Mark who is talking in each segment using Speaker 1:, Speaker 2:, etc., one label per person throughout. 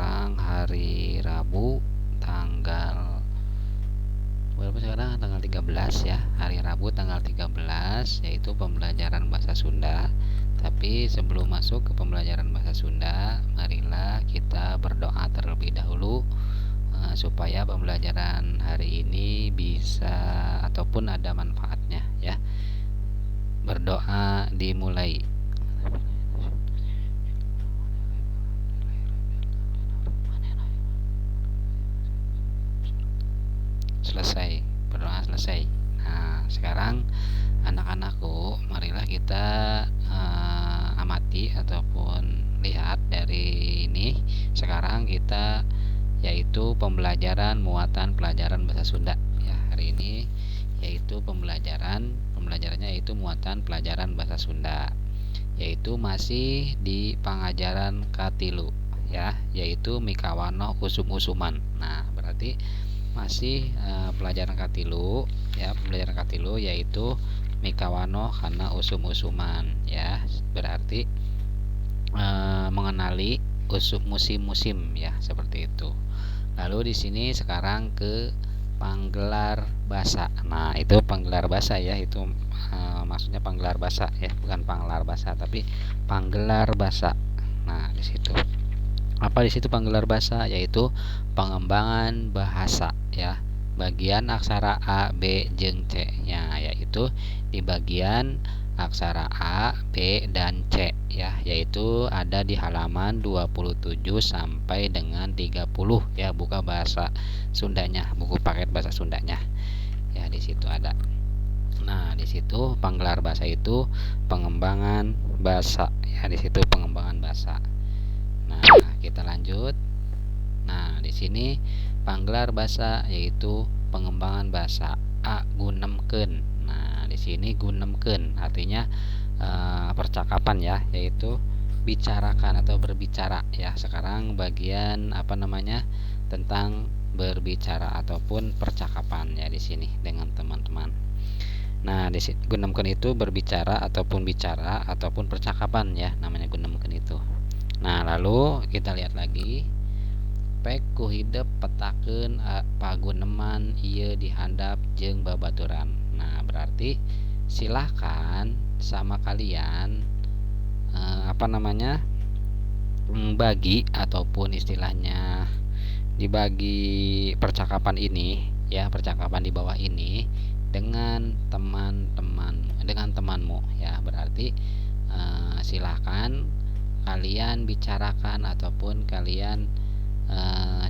Speaker 1: sekarang hari Rabu tanggal berapa sekarang? Tanggal 13 ya. Hari Rabu tanggal 13 yaitu pembelajaran bahasa Sunda. Tapi sebelum masuk ke pembelajaran bahasa Sunda, marilah kita berdoa terlebih dahulu supaya pembelajaran hari ini bisa ataupun ada manfaatnya ya. Berdoa dimulai. Selesai, berdoa selesai. Nah, sekarang anak-anakku, marilah kita amati ataupun lihat dari ini. Sekarang kita yaitu pembelajaran muatan pelajaran bahasa Sunda ya. Hari ini yaitu pembelajarannya yaitu muatan pelajaran bahasa Sunda, yaitu masih di pengajaran katilu ya, yaitu mikawano usum-usuman. Nah, berarti masih pelajaran katilu ya, pembelajaran katilu yaitu mikawano karena usum-usuman ya, berarti mengenali musim-musim ya, seperti itu. Lalu di sini sekarang ke panggelar basa. Nah, itu panggelar basa ya, itu maksudnya panggelar basa ya, bukan panggelar basa tapi panggelar basa. Nah, di situ apa di situ panggelar bahasa, yaitu pengembangan bahasa ya, bagian aksara A, B, jeung C nya, yaitu di bagian aksara A, B, dan C ya, yaitu ada di halaman 27 sampai dengan 30 ya, buka bahasa Sundanya, buku paket bahasa Sundanya ya, di situ ada. Nah, di situ panggelar bahasa itu pengembangan bahasa ya, di situ pengembangan bahasa. Nah, kita lanjut. Nah, di sini panggelar bahasa yaitu pengembangan bahasa A gunemkeun. Nah, di sini gunemkeun artinya percakapan ya, yaitu bicarakan atau berbicara ya. Sekarang bagian tentang berbicara ataupun percakapan ya di sini dengan teman-teman. Nah, di sini gunemkeun itu berbicara ataupun bicara ataupun percakapan ya, namanya gunemkeun itu. Nah, lalu kita lihat lagi. Pek ku hidup petakeun paguneman ieu dihandap jeung babaturan. Nah, berarti silahkan sama kalian bagi ataupun istilahnya dibagi percakapan ini ya, percakapan di bawah ini dengan temanmu ya. Berarti silahkan kalian bicarakan ataupun kalian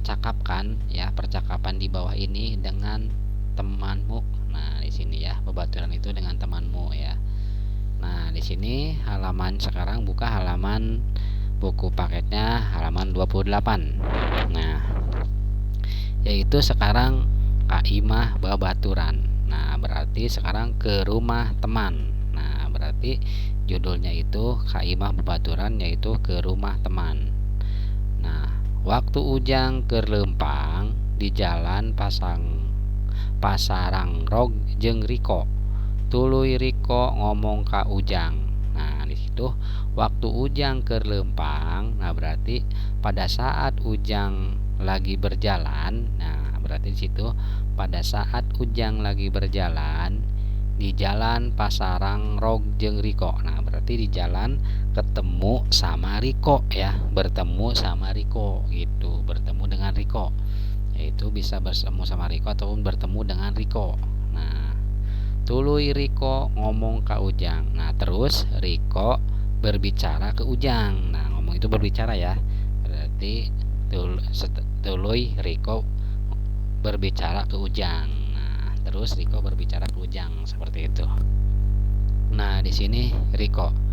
Speaker 1: cakapkan ya percakapan di bawah ini dengan temanmu. Nah, di sini ya, babaturan itu dengan temanmu ya. Nah, di sini halaman sekarang buka halaman buku paketnya halaman 28. Nah, yaitu sekarang kaimah babaturan. Nah, berarti sekarang ke rumah teman. Nah, berarti judulnya itu kaimah babaturan, yaitu ke rumah teman. Nah, waktu ujang ke Lempang di jalan Pasarangrog jeung Riko. Tuluy Riko ngomong ka Ujang. Nah, di situ waktu Ujang ke Lempang. Nah, berarti pada saat Ujang lagi berjalan. Nah, berarti di situ pada saat Ujang lagi berjalan di jalan Pasarangrog jeung Riko. Nah, berarti di jalan ketemu sama Riko ya, bertemu sama Riko gitu, bertemu dengan Riko, yaitu bisa bertemu sama Riko ataupun bertemu dengan Riko. Nah, tuluy Riko ngomong ke Ujang. Nah, terus Riko berbicara ke Ujang. Nah, ngomong itu berbicara ya, berarti tuluy Riko berbicara ke Ujang. Nah, terus Riko berbicara ke Ujang seperti itu. Nah, di sini Riko.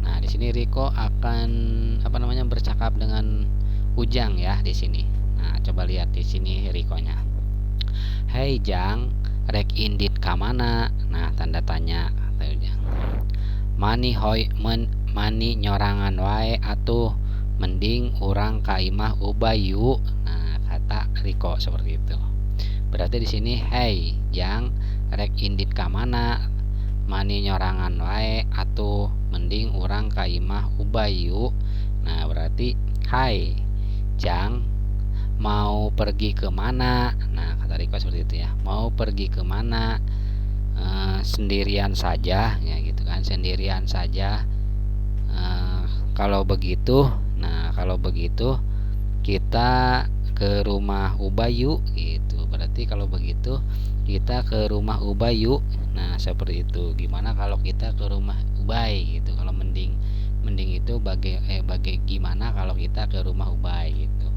Speaker 1: Nah, di sini Riko akan bercakap dengan Ujang ya di sini. Nah, coba lihat di sini Rikonya. Hei Jang, rek indit ka mana? Nah, tanda tanya kata Ujang. Mani nyorangan wae atuh, mending urang ka imah ubayu. Nah, kata Riko seperti itu. Berarti di sini hei Jang, rek indit ka mana? Mani nyorangan wae atuh, mending urang ka imah ubayu. Nah, berarti hai Ujang mau pergi kemana? Nah, kata Riko seperti itu ya. Mau pergi kemana? Sendirian saja, ya gitu kan. Sendirian saja. Eh, kalau begitu, kalau begitu kita ke rumah Ubay yuk, gitu. Berarti kalau begitu kita ke rumah Ubay yuk. Nah, seperti itu. Gimana kalau kita ke rumah Ubay gitu? Kalau mending mending itu gimana kalau kita ke rumah Ubay gitu.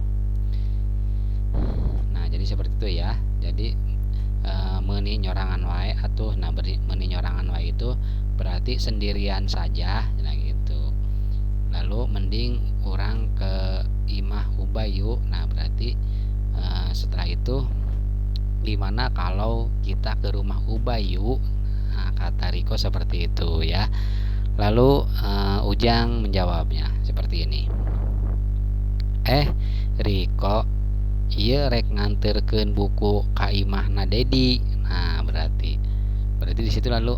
Speaker 1: Nah, jadi seperti itu ya. Jadi meuni nyorangan wae atuh. Nah, meuni nyorangan wae itu berarti sendirian saja, nah gitu. Lalu mending orang ke imah Ubay yuk. Nah, berarti setelah itu gimana kalau kita ke rumah Ubay yuk. Nah, kata Riko seperti itu ya. Lalu Ujang menjawabnya seperti ini. Riko, iya rek nganterkeun buku ka imahna Dedi. Nah, berarti di situ lalu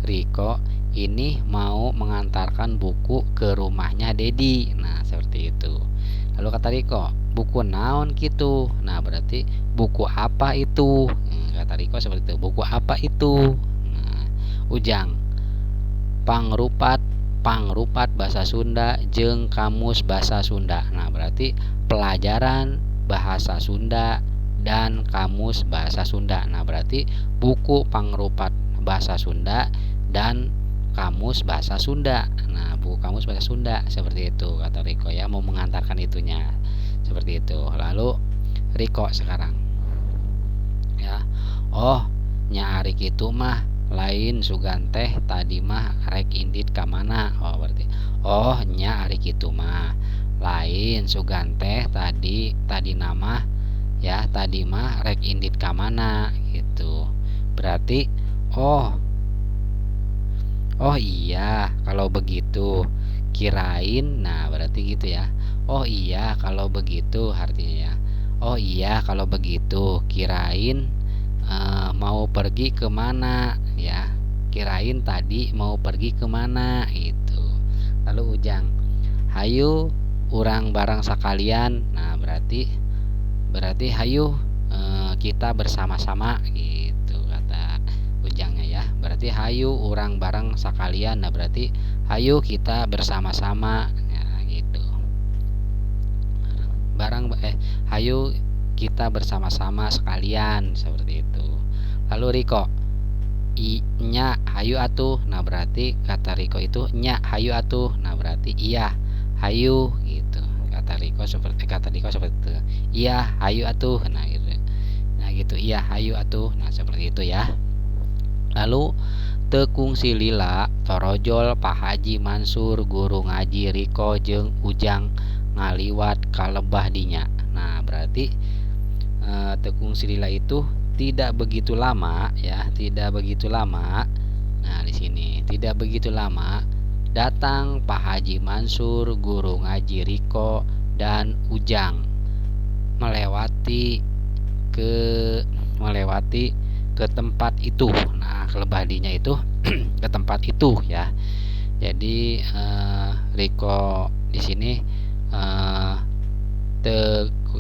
Speaker 1: Riko ini mau mengantarkan buku ke rumahnya Dedi. Nah, seperti itu. Lalu kata Riko, buku naon gitu. Nah, berarti buku apa itu? Kata Riko seperti itu. Buku apa itu? Nah, Ujang, pangrupat bahasa Sunda jeung kamus bahasa Sunda. Nah, berarti pelajaran bahasa Sunda dan kamus bahasa Sunda. Nah, berarti buku pangrupat bahasa Sunda dan kamus bahasa Sunda. Nah, buku kamus bahasa Sunda seperti itu kata Riko ya, mau mengantarkan itunya. Seperti itu. Lalu Riko sekarang ya. Oh, nya ari kitu mah lain sugan teh tadi mah rek indit ka mana? Oh, berarti nya ari kitu mah lain sugan teh tadi nama ya, tadi mah rek indit ka mana gitu. Berarti oh iya kalau begitu kirain. Nah, berarti gitu ya. Oh iya kalau begitu artinya ya. Oh iya kalau begitu kirain mau pergi kemana ya, kirain tadi mau pergi kemana itu. Lalu Ujang, hayu urang barang sekalian. Nah, berarti hayu kita bersama-sama gitu kata Ujangnya ya. Berarti hayu urang barang sekalian. Nah, berarti hayu kita bersama-sama ya, gitu. Hayu kita bersama-sama sekalian seperti itu. Lalu Riko, nya hayu atuh. Nah, berarti kata Riko itu nya hayu atuh. Nah, berarti iya hayu gitu. Kata Riko seperti itu. Iya hayu atuh. Nah, gitu. Nah, gitu. Iya hayu atuh. Nah, seperti itu ya. Lalu tekung si Lila torojol Pak Haji Mansur guru ngaji Riko jeung Ujang ngaliwat kalebah dinya. Nah, berarti tekung si Lila itu tidak begitu lama ya, tidak begitu lama. Nah, di sini tidak begitu lama datang Pak Haji Mansur guru ngaji Riko dan Ujang melewati ke tempat itu. Nah, kelebadinya itu ke tempat itu ya. Jadi Riko di sini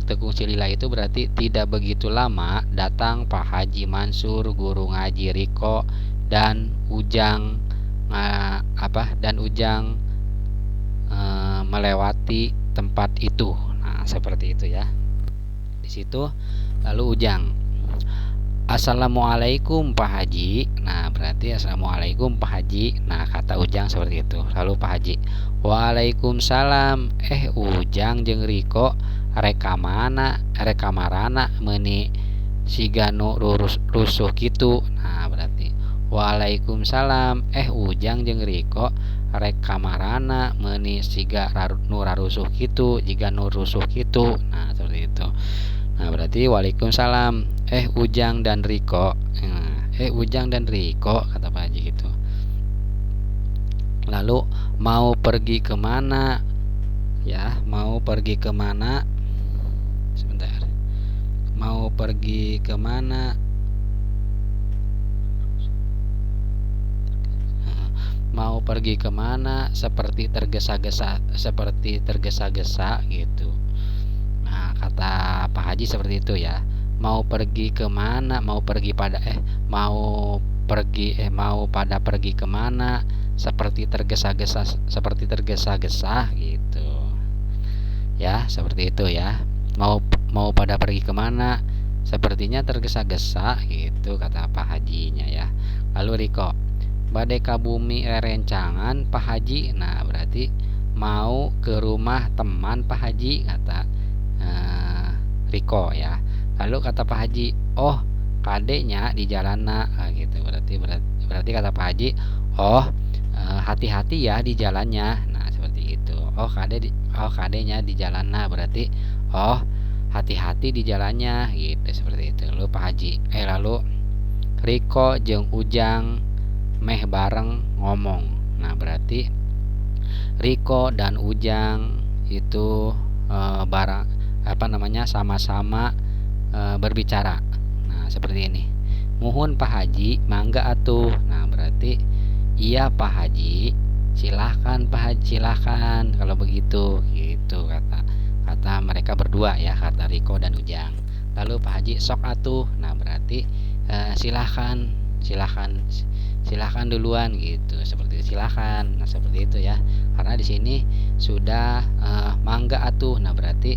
Speaker 1: Tekung Silila itu berarti tidak begitu lama datang Pak Haji Mansur guru ngaji Riko dan Ujang melewati tempat itu. Nah, seperti itu ya. Di situ lalu Ujang, Assalamualaikum Pak Haji. Nah, berarti Assalamualaikum Pak Haji. Nah, kata Ujang seperti itu. Lalu Pak Haji, Waalaikumsalam. Ujang jeung Riko rekamarana meuni siga nu rusuh kitu. Nah, berarti Waalaikumsalam. Ujang jeung Riko rekamarana meuni siga nu rarusuh kitu, jiga nu rusuh kitu. Nah, seperti itu. Nah, berarti Waalaikumsalam. Ujang dan Riko. Ujang dan Riko kata Pak Haji gitu. Lalu mau pergi kemana? Ya, mau pergi kemana? Sebentar. Mau pergi kemana? Mau pergi kemana? Seperti tergesa-gesa gitu. Haji seperti itu ya. Mau pergi kemana, mau pada pergi kemana, seperti tergesa-gesa gitu ya, seperti itu ya. mau mau pada pergi kemana, sepertinya tergesa-gesa gitu kata Pak Hajinya ya. Lalu Riko, badai ka bumi rerencangan Pak Haji. Nah berarti mau ke rumah teman Pak Haji kata Riko ya. Lalu kata Pak Haji, oh kadenya di jalanna gitu. Berarti kata Pak Haji, oh hati-hati ya di jalannya. Nah seperti itu. Oh kadenya di jalanna berarti oh hati-hati di jalannya gitu, seperti itu. Lalu Riko jeung Ujang meh bareng ngomong. Nah berarti Riko dan Ujang itu sama-sama berbicara. Nah seperti ini. Muhun Pak Haji, mangga atuh. Nah berarti iya Pak Haji, silahkan Pak Haji, silahkan kalau begitu gitu kata mereka berdua ya, kata Riko dan Ujang. Lalu Pak Haji, sok atuh. Nah berarti silahkan duluan gitu, seperti itu, silahkan. Nah seperti itu ya, karena di sini sudah mangga atuh. Nah berarti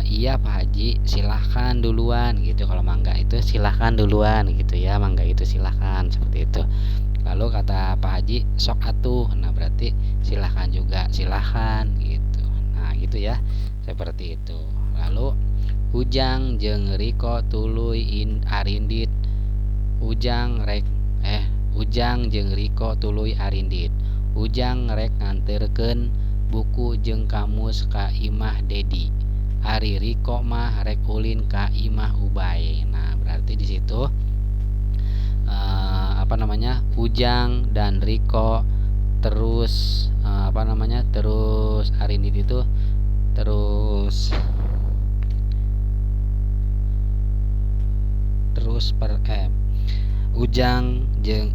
Speaker 1: iya Pak Haji, silahkan duluan gitu. Kalau mangga itu silahkan duluan gitu ya, mangga itu silahkan, seperti itu. Lalu kata Pak Haji, sok atuh. Nah berarti silahkan juga, silahkan gitu. Nah gitu ya, seperti itu. Lalu Ujang jeung Riko tuluy arindit. Ujang jeung Riko tuluy arindit. Ujang rek nganterkeun buku jeung kamus ka Imah Dedi. Ari Riko mah rek ulin ka Imah Ubay. Nah berarti di situ Ujang dan Riko terus terus arindit itu terus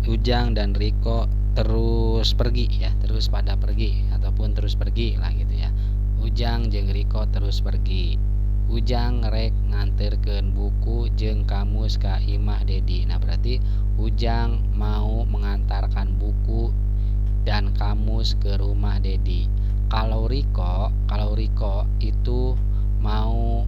Speaker 1: Ujang dan Riko terus pergi ya, terus pada pergi ataupun terus pergi lah gitu ya. Ujang jeung Riko terus pergi. Ujang rek nganterkeun buku jeung kamus ka Imah Dedi. Nah berarti Ujang mau mengantarkan buku dan kamus ke rumah Dedi. Kalau Riko itu mau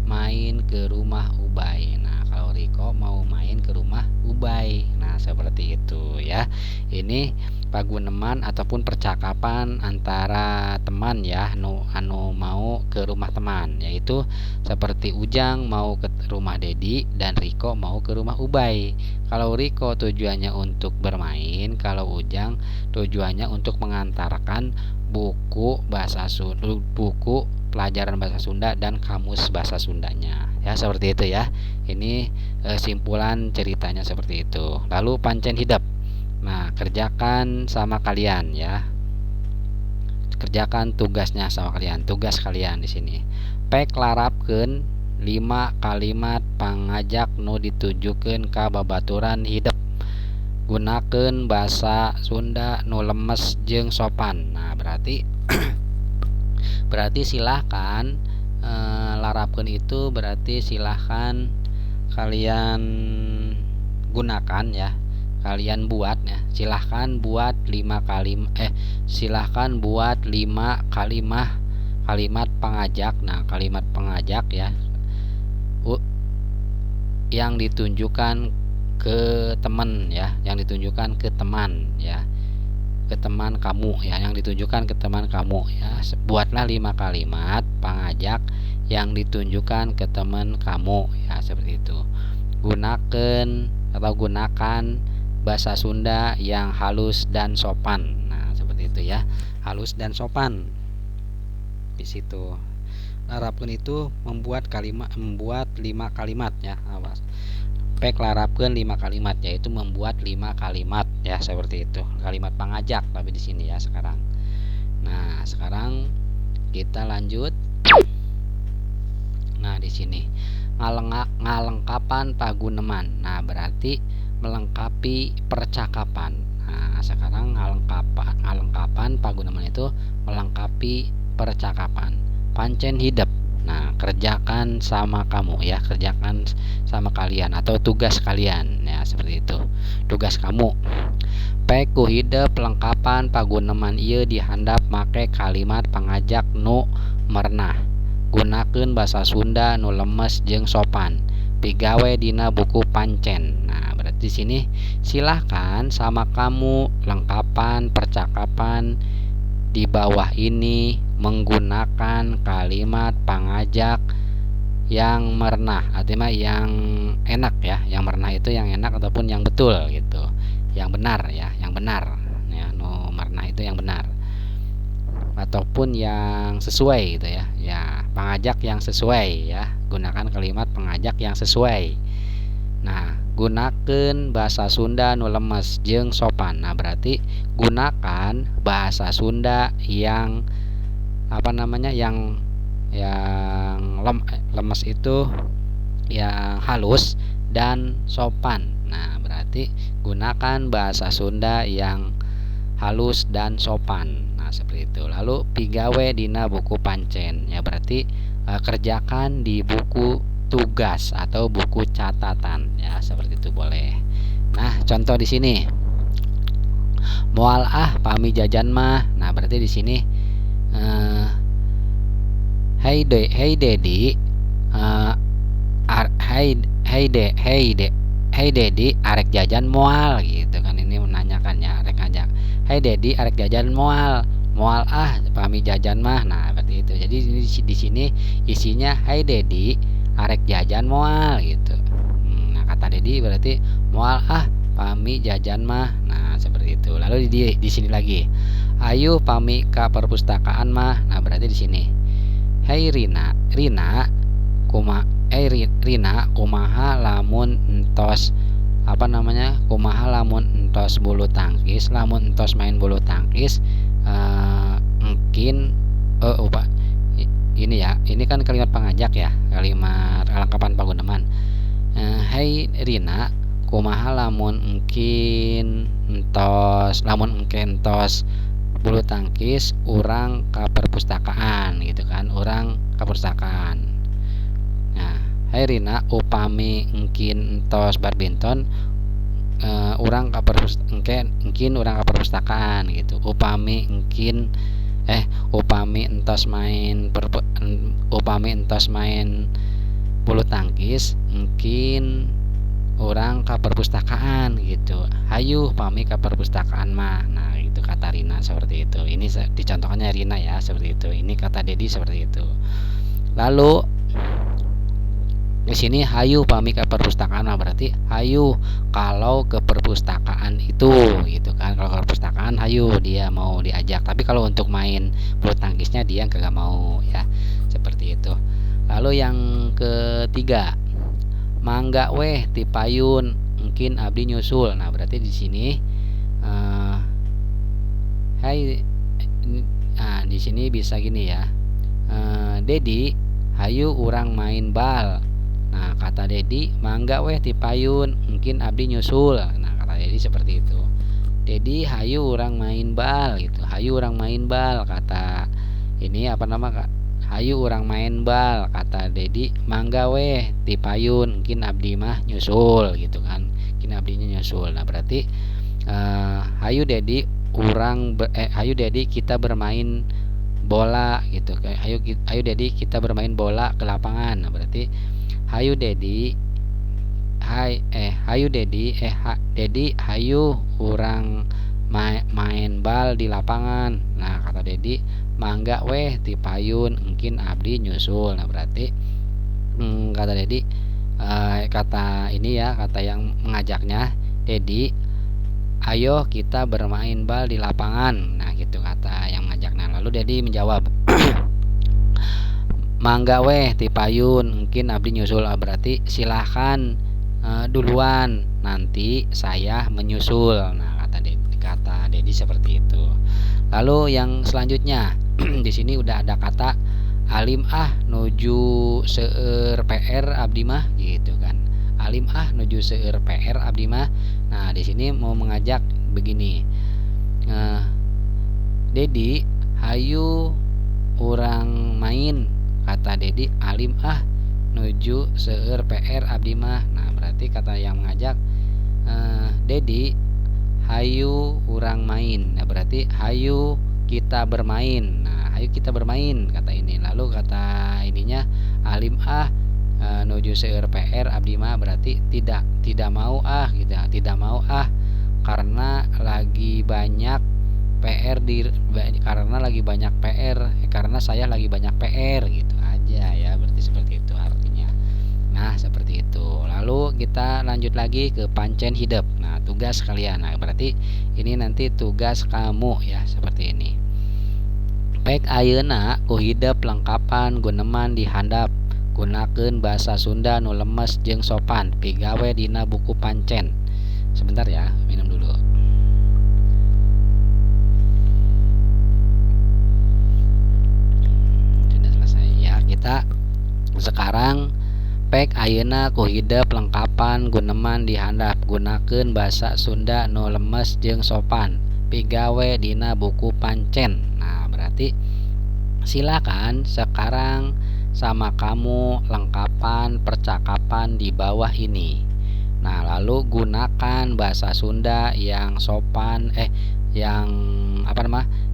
Speaker 1: main ke rumah Ubay. Nah kalau Riko mau main ke rumah Ubay. Nah seperti itu ya. Ini paguneman ataupun percakapan antara teman ya, anu mau ke rumah teman, yaitu seperti Ujang mau ke rumah Dedi dan Riko mau ke rumah Ubay. Kalau Riko tujuannya untuk bermain, kalau Ujang tujuannya untuk mengantarkan buku pelajaran bahasa Sunda dan kamus bahasa Sundanya ya, seperti itu ya. Ini simpulan ceritanya seperti itu. Lalu pancen hidup. Nah kerjakan sama kalian ya, kerjakan tugasnya sama kalian. Tugas kalian di sini pek larapkeun 5 kalimat pangajak nu ditujukeun ka babaturan hidup. Gunakeun bahasa Sunda nu lemes jeung sopan. Nah berarti silahkan larapkeun itu berarti silahkan kalian gunakan ya, kalian buat ya. Silahkan buat 5 kalimat pengajak. Nah kalimat pengajak ya yang ditunjukkan ke teman ya, yang ditunjukkan ke teman ya, ke teman kamu ya, yang ditunjukkan ke teman kamu ya. Buatlah 5 kalimat pengajak yang ditunjukkan ke teman kamu ya, seperti itu. Gunakan bahasa Sunda yang halus dan sopan. Nah seperti itu ya, halus dan sopan. Di situ larapkeun itu membuat 5 kalimat ya. Awas, pek larapkeun 5 kalimat, yaitu membuat 5 kalimat ya, seperti itu. Kalimat pengajak tapi di sini ya sekarang. Nah sekarang kita lanjut. Nah di sini ngalengkapan paguneman. Nah berarti melengkapi percakapan. Nah sekarang ngalengkapan paguneman itu melengkapi percakapan. Pancen hidup. Nah kerjakan sama kamu ya, kerjakan sama kalian atau tugas kalian ya, seperti itu. Tugas kamu. Ku hidup lengkapan paguneman ieu dihandap make kalimat pangajak nu merenah. Gunakeun basa Sunda nu lemes jeung sopan. Pigawe dina buku pancen. Nah, berarti di sini silahkan sama kamu lengkapan percakapan di bawah ini menggunakan kalimat pangajak yang merenah, artinya yang enak ya, yang merenah itu yang enak ataupun yang betul gitu, yang benar ya, yang benar ya, no merenah itu yang benar ataupun yang sesuai gitu ya, ya pangajak yang sesuai ya, gunakan kalimat pangajak yang sesuai. Nah, gunakan bahasa Sunda nu lemes jeung sopan. Nah, berarti gunakan bahasa Sunda yang apa namanya, yang lemes itu yang halus dan sopan. Nah, berarti gunakan bahasa Sunda yang halus dan sopan. Nah, seperti itu. Lalu pigawe dina buku pancen. Ya, berarti kerjakan di buku tugas atau buku catatan ya, seperti itu boleh. Nah, contoh di sini. Moal pami jajan mah. Nah, berarti di sini hey Dedi, hey Dedi arek jajan moal gitu kan, ini menanyakan ya, arek ngajak. Hey Dedi arek jajan moal. Moal pami jajan mah. Nah, berarti itu. Jadi di sini isinya hey Dedi arek jajan moal gitu. Nah, kata Dedi berarti moal pami jajan mah. Nah, seperti itu. Lalu di sini lagi. Ayo pami ka perpustakaan mah. Nah, berarti di sini. Hey Rina kumaha lamun entos apa namanya? Kumaha lamun entos bulu tangkis, lamun entos main bulu tangkis mungkin ini ya, ini kan kalimat pangajak ya, kalimat lengkapan paguneman. Hai Rina, kumaha lamun engkin entos bulu tangkis urang ka perpustakaan gitu kan, urang ka perpustakaan. Nah, hai Rina, upami engkin entos badminton urang ka engkin urang ka perpustakaan gitu. Upami entos main bulu tangkis mungkin orang ke perpustakaan gitu. Hayu pami ke perpustakaan mah. Nah, itu kata Rina seperti itu. Ini dicontohkannya Rina ya, seperti itu. Ini kata Dedi seperti itu. Lalu di sini hayu pami ke perpustakaan mah, berarti hayu kalau ke perpustakaan itu gitu kan. Kalau ke perpustakaan hayu dia mau diajak, tapi kalau untuk main bulu tangkisnya dia kagak mau ya, seperti itu. Lalu yang ketiga, mangga weh ti payun mungkin abdi nyusul. Nah, berarti di sini di sini bisa gini ya. Dedi, hayu urang main bal. Nah, kata Dedi, mangga weh ti payun mungkin abdi nyusul. Nah, kata Dedi seperti itu. Dedi, hayu urang main bal gitu. Hayu urang main bal, kata ini apa nama Kak? Hayu urang main bal, kata Dedi, mangga weh ti payun mungkin abdi mah nyusul gitu kan, mungkin abdinya nyusul. Nah, berarti hayu Dedi hayu Dedi kita bermain bola gitu. Hayu Dedi kita bermain bola ke lapangan. Nah, berarti hayu Dedi Dedi hayu urang main bal di lapangan. Nah, kata Dedi, mangga weh ti payun mungkin abdi nyusul. Nah, berarti kata Dedi kata ini ya, kata yang mengajaknya, Dedi ayo kita bermain bal di lapangan. Nah, gitu kata yang mengajaknya. Lalu Dedi menjawab mangga weh ti payun mungkin abdi nyusul. Berarti silahkan duluan, nanti saya menyusul. Nah, kata Dedi seperti itu. Lalu yang selanjutnya di sini udah ada kata alim nuju seueur PR abdi mah gitu kan. Alim nuju seueur PR abdi mah. Nah, di sini mau mengajak begini. Dedi hayu urang main kata Dedi, alim ah nuju seueur PR abdi mah. Nah berarti kata yang mengajak, Dedi hayu urang main. Nah berarti hayu kita bermain. Nah hayu kita bermain kata ini. Lalu kata ininya, alim ah nuju seueur PR abdi mah, berarti tidak mau ah gitu. Tidak mau ah karena lagi banyak PR karena lagi banyak PR, karena saya lagi banyak PR gitu aja ya, berarti seperti itu artinya. Nah seperti itu. Lalu kita lanjut lagi ke pancen hidup. Nah tugas kalian, nah berarti ini nanti tugas kamu ya, seperti ini. Pek ayeuna ku hidup lengkapan guneman di handap, gunakeun bahasa Sunda nu lemes jeung sopan, pigawe dina buku pancen. Sebentar ya, minum dulu. Sudah selesai ya. Kita sekarang pek ayeuna ku hidup lengkapan guneman di handap, gunakeun bahasa Sunda nu lemes jeung sopan, pigawe dina buku pancen. Nah berarti silakan sekarang sama kamu lengkapan percakapan di bawah ini. Nah lalu gunakan bahasa Sunda yang sopan, yang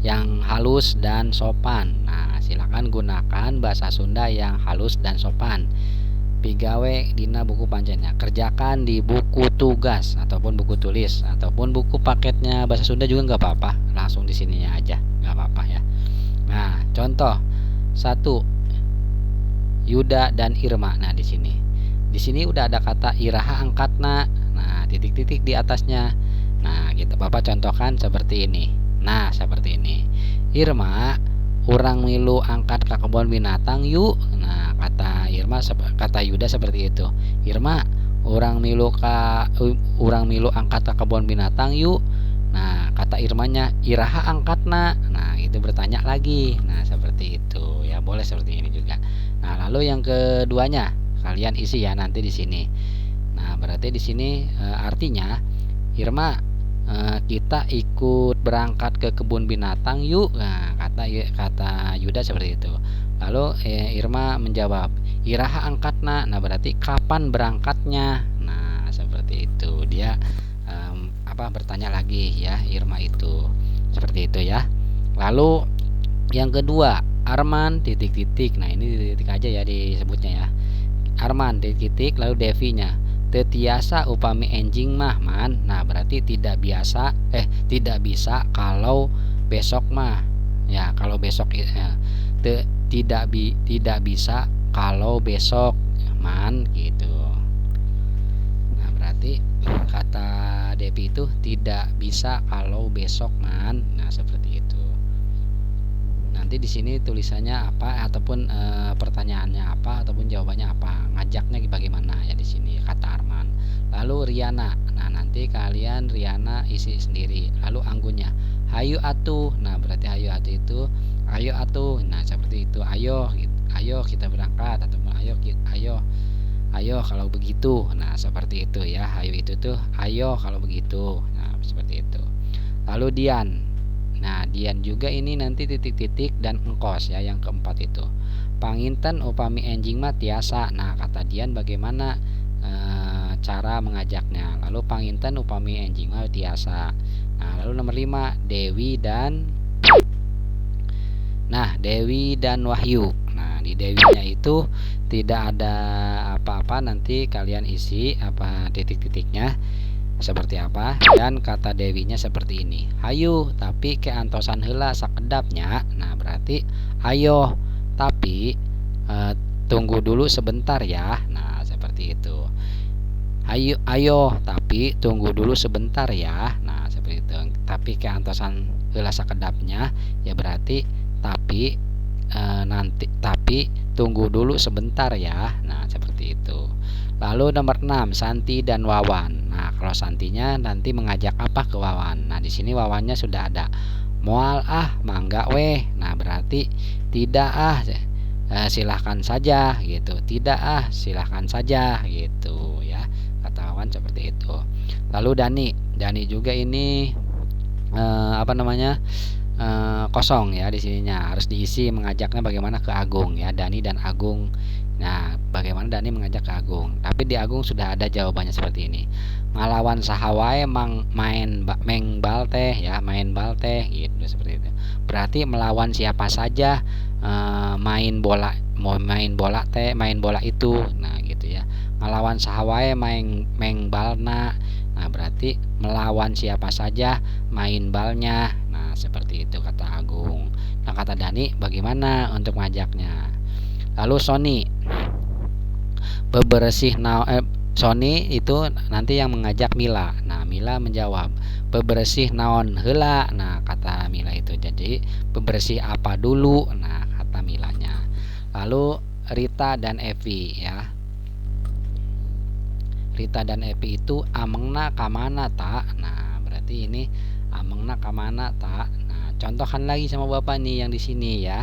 Speaker 1: yang halus dan sopan. Nah silakan gunakan bahasa Sunda yang halus dan sopan. Pigawe dina buku pancennya, kerjakan di buku tugas ataupun buku tulis ataupun buku paketnya bahasa Sunda juga nggak apa-apa, langsung di sininya aja nggak apa-apa ya. Nah contoh 1, Yuda dan Irma. Nah di sini udah ada kata iraha angkatna. Nah titik-titik di atasnya. Nah kita Bapak contohkan seperti ini. Nah seperti ini, Irma, urang milu angkat ke kebun binatang yuk. Nah kata Yuda seperti itu. Irma, urang milu angkat ke kebun binatang yuk. Nah kata Irmanya, iraha angkatna. Nah itu bertanya lagi. Nah seperti itu ya, boleh seperti ini juga. Nah lalu yang keduanya kalian isi ya nanti di sini. Nah berarti di sini artinya, Irma, kita ikut berangkat ke kebun binatang yuk. Nah kata Yuda seperti itu. Lalu Irma menjawab, iraha angkatna. Nah berarti kapan berangkatnya. Nah seperti itu, dia bertanya lagi ya Irma itu, seperti itu ya. Lalu yang kedua, Arman titik-titik. Nah ini titik aja ya disebutnya ya. Arman titik-titik, lalu Devinya, tetiasa upami enjing mah man. Nah berarti tidak bisa kalau besok mah ya. Kalau besok tidak bisa kalau besok man gitu. Nah berarti kata Devi itu tidak bisa kalau besok man. Nah seperti itu. Nanti di sini tulisannya apa ataupun pertanyaannya apa ataupun jawabannya apa, ngajaknya bagaimana ya di sini kata Arman. Lalu Riana, nah nanti kalian Riana isi sendiri. Lalu Anggunnya, hayu atuh. Nah berarti hayu atuh itu ayo atuh. Nah seperti itu, ayo kita berangkat ataupun ayo kalau begitu. Nah seperti itu ya, hayu itu tuh ayo kalau begitu. Nah seperti itu. Lalu Dian. Nah Dian juga ini nanti titik-titik dan engkos ya, yang keempat itu. Panginten upami enjing mah tiasa. Nah kata Dian bagaimana cara mengajaknya. Lalu panginten upami enjing mah tiasa. Nah lalu nomor 5, Dewi dan Wahyu. Nah di Dewinya itu tidak ada apa-apa, nanti kalian isi apa titik-titiknya seperti apa. Dan kata Dewinya seperti ini, hayu tapi ke antosan heula sakedapnya. Nah berarti ayo tapi tunggu dulu sebentar ya. Nah seperti itu, ayo tapi tunggu dulu sebentar ya. Nah seperti itu, tapi ke antosan heula sakedapnya ya berarti tapi tapi tunggu dulu sebentar ya. Nah seperti itu. Lalu nomor 6, Santi dan Wawan. Nah kalau Santinya nanti mengajak apa ke Wawan. Nah di sini Wawannya sudah ada, moal ah mangga weh. Nah berarti tidak silahkan saja gitu. Tidak silahkan saja gitu ya, kata Wawan seperti itu. Lalu Dani juga ini kosong ya di sininya. Harus diisi mengajaknya bagaimana ke Agung ya, Dani dan Agung. Nah, bagaimana Dani mengajak ke Agung? Tapi di Agung sudah ada jawabannya seperti ini. Ngalawan sahawae main bal teh ya, main bal teh gitu seperti itu. Berarti melawan siapa saja main bola, mau main bola teh, main bola itu. Nah, gitu ya. Ngalawan sahawae main balna. Nah, berarti melawan siapa saja main balnya. Nah, seperti itu kata Agung. Nah, kata Dani bagaimana untuk mengajaknya? Lalu Sony bebersih Sony itu nanti yang mengajak Mila. Nah, Mila menjawab bebersih naon heula. Nah, kata Mila itu. Jadi bebersih apa dulu? Nah, kata Milanya. Lalu Rita dan Evi ya. Rita dan Evi itu amengna kamana tak? Nah, berarti ini amengna kamana tak? Nah, contohkan lagi sama Bapak nih yang di sini ya.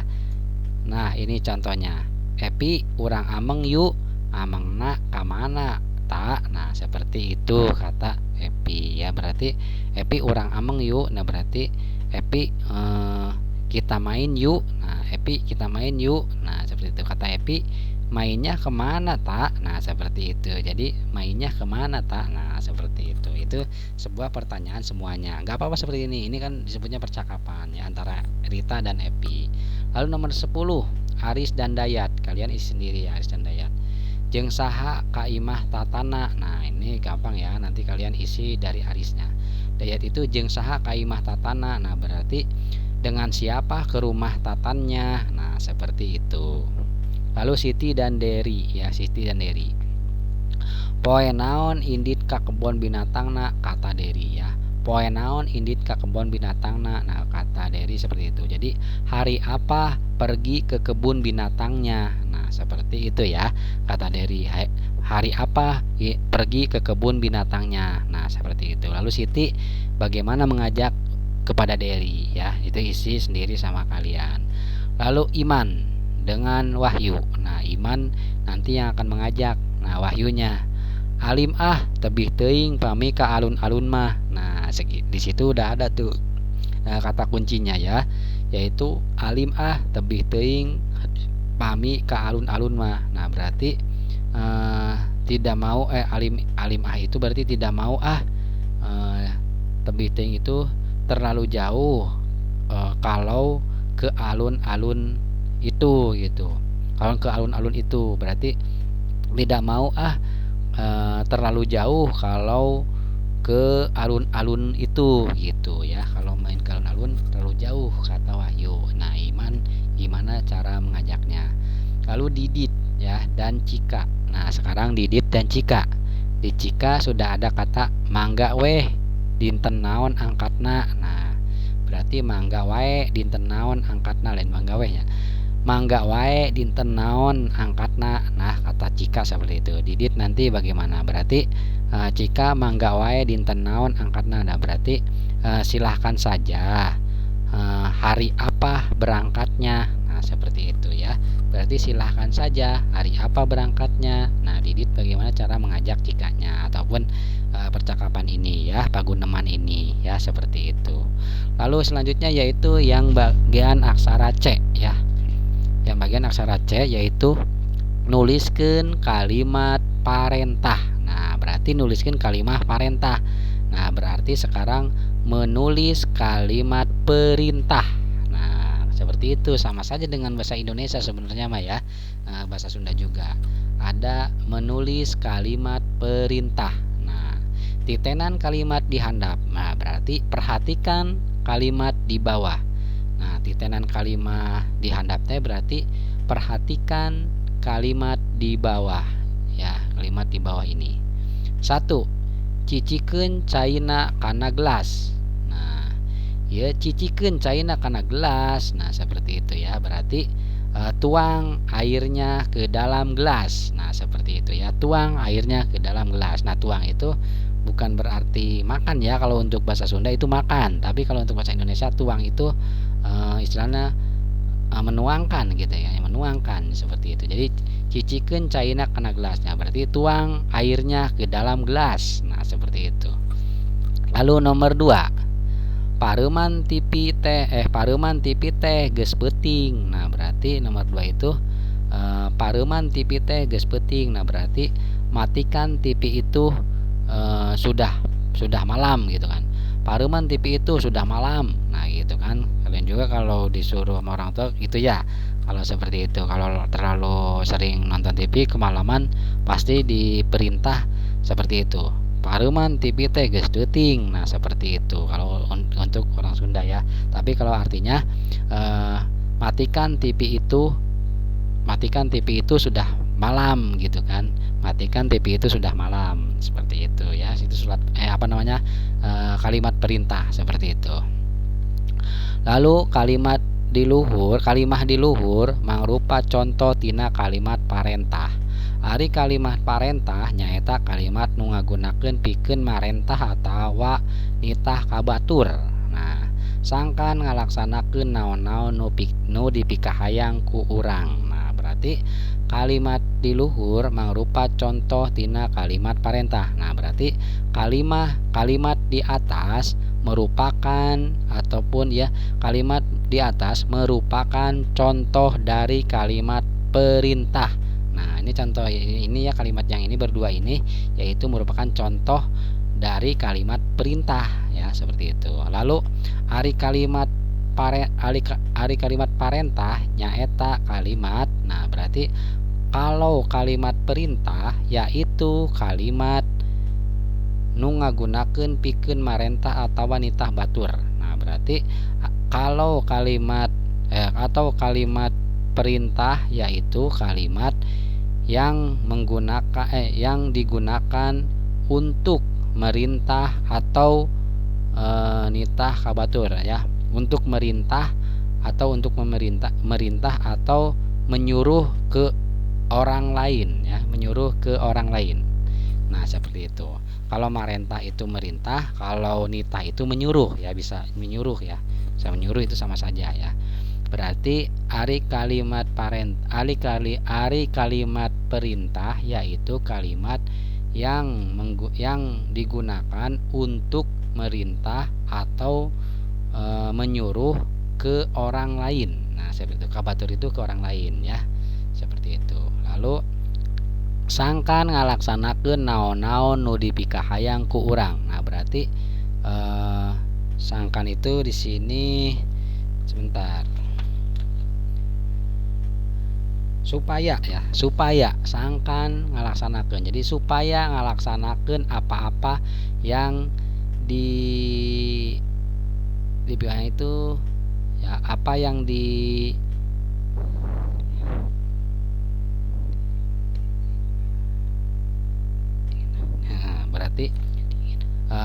Speaker 1: Nah, ini contohnya. Epi urang ameng yuk, amengna kamana tak? Nah, seperti itu kata Epi ya. Berarti Epi urang ameng yuk. Nah, berarti Epi kita main yuk. Nah, Epi kita main yuk. Nah, seperti itu kata Epi. Mainnya kemana tak? Nah, seperti itu. Jadi mainnya kemana tak? Nah, seperti itu. Itu sebuah pertanyaan semuanya. Nggak apa-apa seperti ini. Ini kan disebutnya percakapan ya antara Rita dan Epi. Lalu nomor 10, Aris dan Dayat. Kalian isi sendiri ya, Aris dan Dayat. Jeung saha kaimah tatana. Nah, ini gampang ya. Nanti kalian isi dari Arisnya. Dayat itu jeung saha kaimah tatana. Nah, berarti dengan siapa ke rumah tatannya. Nah, seperti itu. Lalu Siti dan Dery ya, Siti dan Dery. Poe naon indit ka kebon binatangna, kata Dery ya. Poe naon indit ka kebon binatangna. Nah, kata Dery seperti itu. Jadi hari apa pergi ke kebun binatangnya. Nah, seperti itu ya kata Dery. Hari apa pergi ke kebun binatangnya. Nah, seperti itu. Lalu Siti bagaimana mengajak kepada Dery ya. Itu isi sendiri sama kalian. Lalu Iman dengan Wahyu. Nah, Iman nanti yang akan mengajak. Nah, Wahyunya alim tebih teuing pami ka alun-alun mah. Nah, di situ udah ada tuh kata kuncinya ya, yaitu alim tebih teuing pami ka alun-alun mah. Nah, berarti tidak mau alim itu berarti tidak mau tebih teuing itu terlalu jauh kalau ke alun-alun itu gitu. Kalau ke alun-alun itu berarti tidak mau terlalu jauh kalau ke alun-alun itu gitu ya. Kalau main ke alun-alun terlalu jauh kata Wahyu. Nah, Iman gimana cara mengajaknya? Lalu Didit ya dan Cika. Nah, sekarang Didit dan Cika. Di Cika sudah ada kata mangga weh dinten naon angkatna. Nah, berarti mangga wae dinten naon angkatna, lain mangga weh ya. Mangga wae dinten naon angkatna. Nah, kata Cika seperti itu. Didit nanti bagaimana? Berarti Cika mangga wae dinten naon angkatna. Nah, berarti silahkan saja hari apa berangkatnya. Nah, seperti itu ya. Berarti silahkan saja hari apa berangkatnya. Nah, Didit bagaimana cara mengajak Cikanya ataupun percakapan ini ya, paguneman ini ya, seperti itu. Lalu selanjutnya yaitu yang bagian aksara C ya. Yang bagian aksara C yaitu nuliskeun kalimat parentah. Nah, berarti nuliskeun kalimat parentah. Nah, berarti sekarang menulis kalimat perintah. Nah, seperti itu, sama saja dengan bahasa Indonesia sebenarnya mah ya. Bahasa Sunda juga ada menulis kalimat perintah. Nah, titenan kalimat dihandap. Nah, berarti perhatikan kalimat di bawah. Nah, titenan kalimat dihandap teh berarti perhatikan kalimat di bawah ya, kalimat di bawah ini. 1. Cicikeun caina kana gelas. Nah, ya cicikeun caina kana gelas. Nah, seperti itu ya. Berarti tuang airnya ke dalam gelas. Nah, seperti itu ya. Tuang airnya ke dalam gelas. Nah, tuang itu bukan berarti makan ya. Kalau untuk bahasa Sunda itu makan, tapi kalau untuk bahasa Indonesia tuang itu istilahnya menuangkan gitu ya, menuangkan seperti itu. Jadi cicikeun caina kana gelasnya berarti tuang airnya ke dalam gelas. Nah, seperti itu. Lalu nomor 2, Pareuman TV teh geus peuting. Nah berarti nomor 2 itu pareuman TV teh geus peuting. Nah berarti matikan TV itu sudah malam gitu kan. Pareuman TV itu sudah malam. Nah gitu kan. Kalian juga kalau disuruh sama orang tua itu ya. Kalau seperti itu, kalau terlalu sering nonton TV kemalaman pasti diperintah seperti itu. Pareuman TV teh geus teuting. Nah seperti itu kalau untuk orang Sunda ya. Tapi kalau artinya matikan TV itu sudah malam gitu kan. Matikan TV itu sudah malam, seperti itu ya. Itu kalimat perintah seperti itu. Lalu kalimah di luhur mangrupa contoh tina kalimat parentah. Ari kalimat parentah nyaeta kalimat nu ngagunakeun pikeun marentah atawa nitah kabatur. Nah, sangkan ngalaksanakeun naon-naon nu dipikahayang ku urang. Nah, berarti kalimat di luhur mangrupa contoh tina kalimat parentah. Nah, berarti kalimat di atas merupakan kalimat di atas merupakan contoh dari kalimat perintah. Nah, ini contoh ini ya, kalimat yang ini berdua ini yaitu merupakan contoh dari kalimat perintah ya, seperti itu. Lalu ari kalimat parentah nyaeta kalimat. Nah, berarti kalau kalimat perintah yaitu kalimat nu ngagunakeun pikeun marentah atawa nitah batur. Nah, berarti kalau kalimat perintah yaitu kalimat yang digunakan untuk merintah atau nitah kabatur ya, untuk merintah atau untuk merintah atau menyuruh ke orang lain ya, menyuruh ke orang lain. Nah, seperti itu. Kalau marentah itu merintah, kalau nitah itu menyuruh ya, bisa menyuruh ya. Bisa menyuruh itu sama saja ya. Berarti ari kalimat perintah yaitu kalimat yang digunakan untuk merintah atau menyuruh ke orang lain. Nah, seperti itu. Kabatur itu ke orang lain ya. Seperti itu. Lalu sangkan ngalaksanakeun naon-naon nu dipikahayang ku urang. Nah, berarti sangkan itu di sini sebentar. Supaya sangkan ngalaksanakeun. Jadi supaya ngalaksanakeun apa-apa yang dipikahayang itu ya, apa yang berarti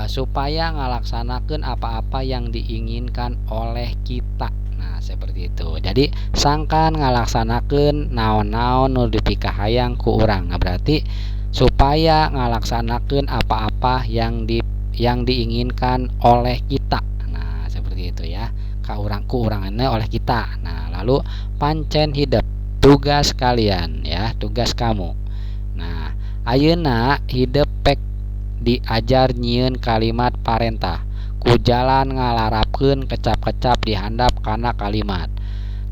Speaker 1: supaya ngalaksanakeun apa-apa yang diinginkan oleh kita. Nah, seperti itu. Jadi sangkan ngalaksanakeun naon-naon nu dipikahayang ku urang. Nah, berarti supaya ngalaksanakeun apa-apa yang diinginkan oleh kita. Nah, seperti itu ya. Ku uranganna oleh kita. Nah, lalu pancen hidup, tugas kalian ya, tugas kamu. Nah, ayeuna hidup pek diajar nyieun kalimat parentah. Ku jalan ngalarapkeun kecap-kecap di handap kana kalimat.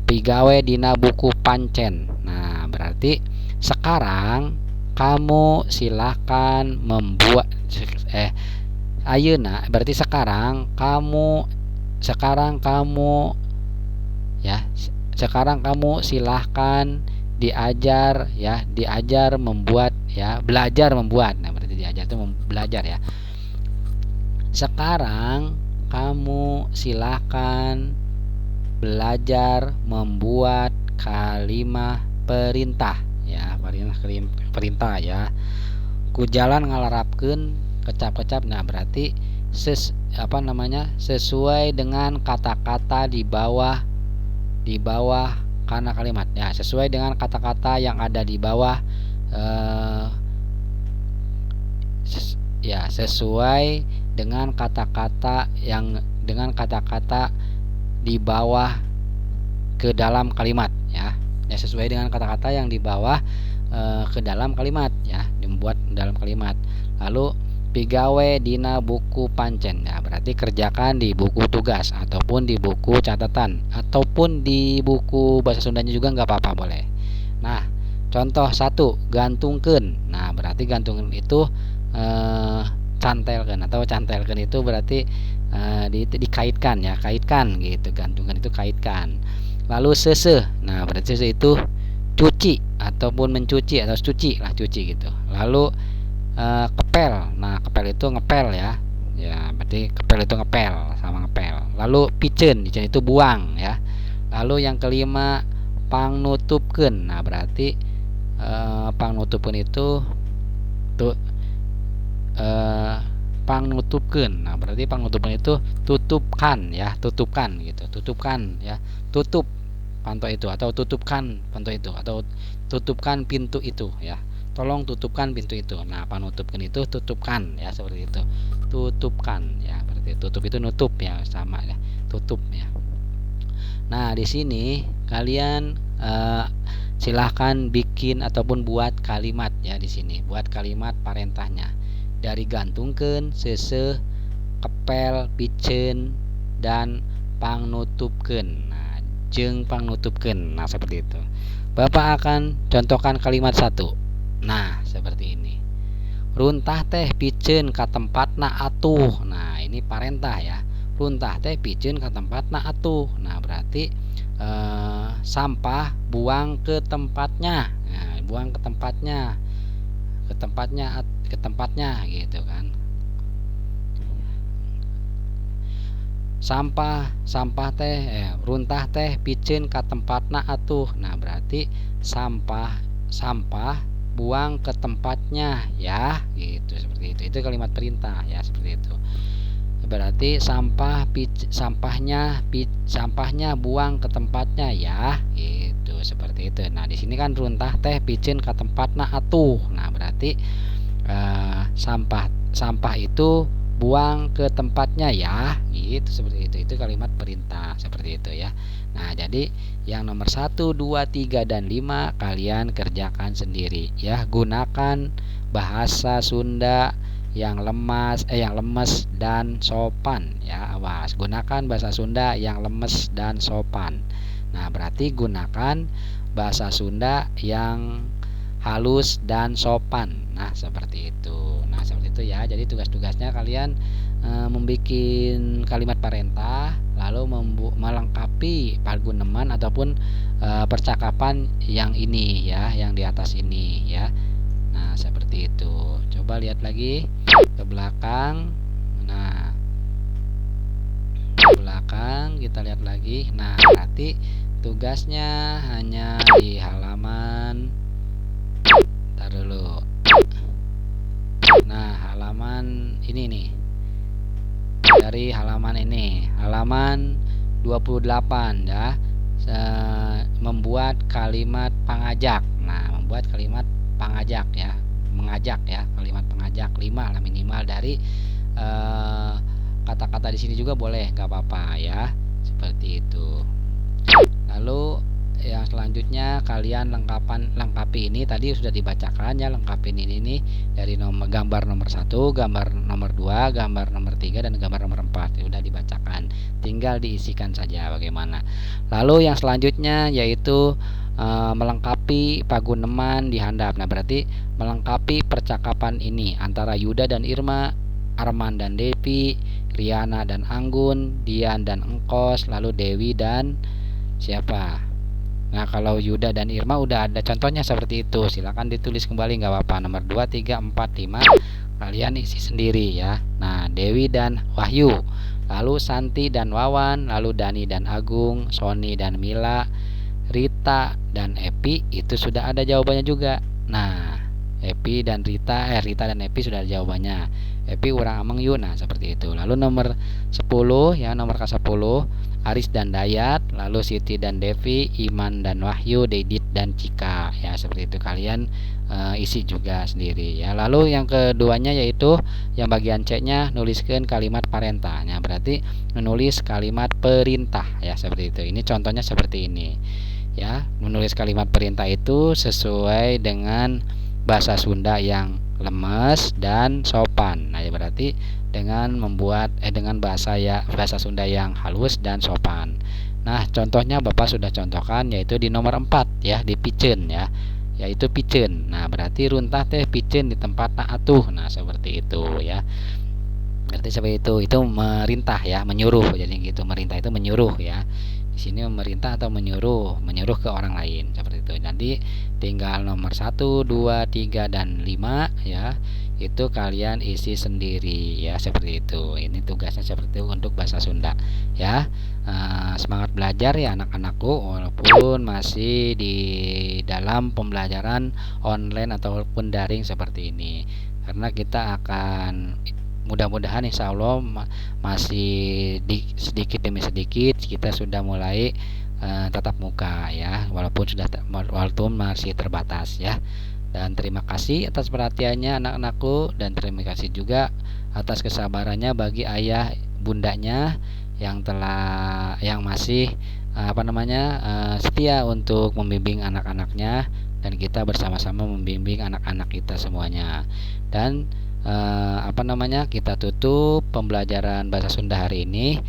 Speaker 1: Pigawe dina buku pancen. Nah, berarti sekarang kamu silahkan membuat ayeuna berarti sekarang kamu silahkan diajar membuat ya, belajar membuat. Nah, berarti diajar itu belajar ya. Sekarang kamu silahkan belajar membuat kalimat perintah ya, perintah ya. Ku jalan ngalarapkeun kecap-kecap. Nah, berarti sesuai dengan kata-kata di bawah karena kalimat ya, sesuai dengan kata-kata yang ada di bawah sesuai dengan kata-kata di bawah ke dalam kalimat ya. Ya, sesuai dengan kata-kata yang di bawah ke dalam kalimat ya, dibuat dalam kalimat. Lalu pigawe dina buku pancen. Ya, berarti kerjakan di buku tugas ataupun di buku catatan ataupun di buku bahasa Sundanya juga nggak apa-apa, boleh. Nah, contoh 1, gantungkeun. Nah, berarti gantungkeun itu cantelkeun atau cantelkeun itu berarti dikaitkan ya, kaitkan gitu. Gantungkeun itu kaitkan. Lalu seuseuh. Nah, berarti seuseuh itu cuci ataupun mencuci atau cuci lah, cuci gitu. Lalu kepel. Nah, kepel itu ngepel ya. Ya, berarti kepel itu ngepel sama ngepel. Lalu piceun, piceun itu buang ya. Lalu yang kelima, pangnutupkeun. Nah, berarti pangnutupkeun itu tuh pangnutupkeun. Nah, berarti pangnutupkeun itu tutupkan ya, tutupkan gitu. Tutupkan ya. Tutup panto itu atau tutupkan panto itu atau tutupkan pintu itu ya. Tolong tutupkan pintu itu. Nah, panutupkeun itu tutupkan ya, seperti itu. Tutupkan ya, berarti tutup itu nutup ya, sama ya. Tutup ya. Nah, di sini kalian silahkan bikin ataupun buat kalimat ya di sini. Buat kalimat parentahnya. Dari gantungkeun, seuseuh, kepel, piceun, dan pangnutupkeun. Nah, jeung pangnutupkeun. Nah, seperti itu. Bapak akan contohkan kalimat 1. Nah, seperti ini. Runtah teh piceun ka tempatna atuh. Nah, ini parentah ya. Runtah teh piceun ka tempatna atuh. Nah, berarti sampah buang ke tempatnya. Nah, buang ke tempatnya. Ke tempatnya gitu kan. Sampah teh runtah teh piceun ka tempatna atuh. Nah, berarti sampah buang ke tempatnya ya, gitu, seperti itu. Itu kalimat perintah ya, seperti itu. Berarti sampahnya buang ke tempatnya ya, gitu, seperti itu. Nah, di sini kan runtah teh piceun ka tempatna atuh. Nah, berarti sampah itu buang ke tempatnya ya, gitu, seperti itu. Itu kalimat perintah, seperti itu ya. Nah, jadi yang nomor 1, 2, 3, dan 5 kalian kerjakan sendiri ya. Gunakan bahasa Sunda yang lemes dan sopan ya. Awas, gunakan bahasa Sunda yang lemes dan sopan. Nah, berarti gunakan bahasa Sunda yang halus dan sopan. Nah, seperti itu. Nah, seperti itu ya. Jadi tugas-tugasnya kalian membuat kalimat parentah, lalu melengkapi paguneman ataupun percakapan yang ini ya, yang di atas ini ya. Nah, seperti itu. Coba lihat lagi ke belakang. Nah, ke belakang kita lihat lagi. Nah, berarti tugasnya hanya di halaman, tar dulu. Nah, halaman ini nih. Dari halaman ini, halaman 28 ya. Membuat kalimat pengajak. Nah, membuat kalimat pengajak ya, mengajak ya, kalimat pengajak 5 lah minimal. Dari kata-kata di sini juga boleh, nggak apa-apa ya, seperti itu. Lalu yang selanjutnya kalian lengkapi ini tadi sudah dibacakan ya, lengkapin ini nih dari gambar nomor 1, gambar nomor 2, gambar nomor 3, dan gambar nomor 4 sudah dibacakan, tinggal diisikan saja bagaimana. Lalu yang selanjutnya yaitu melengkapi paguneman di handap. Nah, berarti melengkapi percakapan ini antara Yuda dan Irma, Arman dan Devi, Riana dan Anggun, Dian dan Engkos, lalu Dewi dan siapa? Nah, kalau Yuda dan Irma udah ada contohnya seperti itu. Silakan ditulis kembali, nggak apa-apa. Nomor 2, 3, 4, 5 kalian isi sendiri ya. Nah, Dewi dan Wahyu, lalu Santi dan Wawan, lalu Dani dan Agung, Sony dan Mila, Rita dan Epi, itu sudah ada jawabannya juga. Nah, Epi dan Rita dan Epi sudah ada jawabannya. Epi urang ameng yuk. Nah, seperti itu. Lalu nomor 10 ya, nomor ke-10 Aris dan Dayat, lalu Siti dan Devi, Iman dan Wahyu, Dedit dan Cika ya, seperti itu. Kalian isi juga sendiri ya. Lalu yang keduanya yaitu yang bagian C-nya, nuliskan kalimat parentahnya, berarti menulis kalimat perintah ya, seperti itu. Ini contohnya seperti ini ya, menulis kalimat perintah itu sesuai dengan bahasa Sunda yang lemes dan sopan. Nah, ya berarti dengan dengan bahasa Sunda yang halus dan sopan. Nah, contohnya Bapak sudah contohkan yaitu di nomor 4 ya, di piceun ya. Yaitu piceun. Nah, berarti runtah teh piceun di tempat atuh. Nah, seperti itu ya. Berarti seperti itu merintah ya, menyuruh. Jadi gitu, merintah itu menyuruh ya. Di sini memerintah atau menyuruh ke orang lain seperti itu. Nanti tinggal nomor 1, 2, 3 dan 5 ya. Itu kalian isi sendiri ya, seperti itu. Ini tugasnya seperti itu untuk bahasa Sunda ya. Semangat belajar ya anak-anakku, walaupun masih di dalam pembelajaran online ataupun daring seperti ini. Karena kita akan mudah-mudahan insya Allah masih sedikit demi sedikit kita sudah mulai tatap muka ya, walaupun masih terbatas ya. Dan terima kasih atas perhatiannya anak-anakku, dan terima kasih juga atas kesabarannya bagi ayah bundanya yang masih setia untuk membimbing anak-anaknya, dan kita bersama-sama membimbing anak-anak kita semuanya. Dan kita tutup pembelajaran bahasa Sunda hari ini.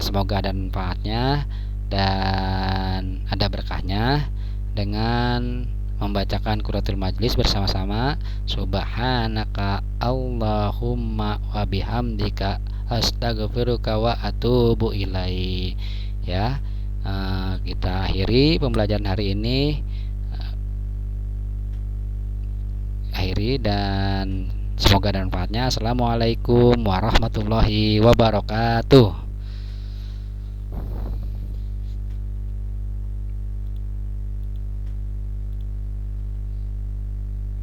Speaker 1: Semoga ada manfaatnya dan ada berkahnya dengan membacakan Qur'atul Majlis bersama-sama. Subhanaka Allahumma wa bihamdika astaghfiruka wa atubu ilai. Ya, kita akhiri pembelajaran hari ini. Dan semoga ada manfaatnya. Assalamualaikum warahmatullahi wabarakatuh.